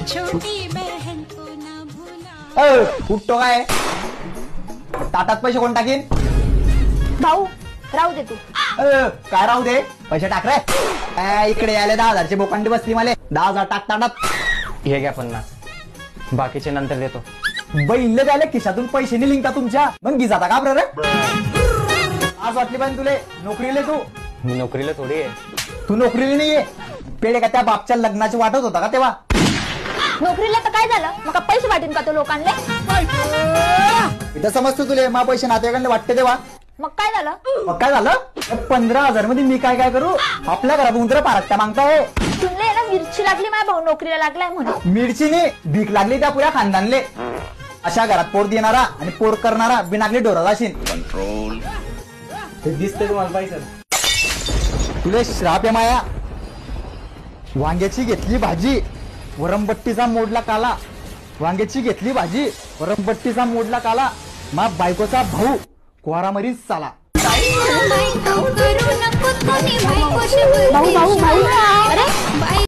छोटी बहन को ना भूला। कुठतो काय ताटात पैसे कोण टाकीन? भाऊ राहू दे तू. काय राहू दे? पैसे टाक रे. इकडे यायला 10,000ची बोकांडी बसली मला. 10,000 टाक ताटात. हे घ्या 50, बाकीचे नंतर देतो. बैल झाले खिशातून पैसे नाही लिंका तुमच्या, मग घी जाता का बरं रे? आज वाटली पाहिजे तुले नोकरीले तू? मी नोकरीला थोडी आहे. तू नोकरीला नाहीये. पेढे का त्या बापच्या लग्नाची वाटत होता का तेव्हा? नोकरीला तर काय झालं, मग पैसे वाटेन का तो लोकांना? इथं समजतो तुले मा पैसे नातेवाईकांना वाटते तेव्हा. मग काय झालं? मग काय झालं? 15,000 मध्ये मी काय काय करू? आपल्या घरात उंदरं पारकता मागताय. तुमले ना मिरची लागली, माझ्या भाऊ नोकरीला लागलाय म्हणून. मिरचीने भीक लागली त्या पुऱ्या खानदानले. अशा घरात पोर देणारा आणि पोर करणारा बिनागली डोरा जाशील. कंट्रोल. ते दिसतंय तुम्हाला पैसे? तुले श्राप आहे माया. वांग्याची घेतली भाजी, वरमबट्टीचा मोडला काला. वांग्याची घेतली भाजी, वरमबट्टीचा मोडला काला. मा बायकोचा भाऊ कोहारामरीच चाला. भाऊ भाऊ भाऊ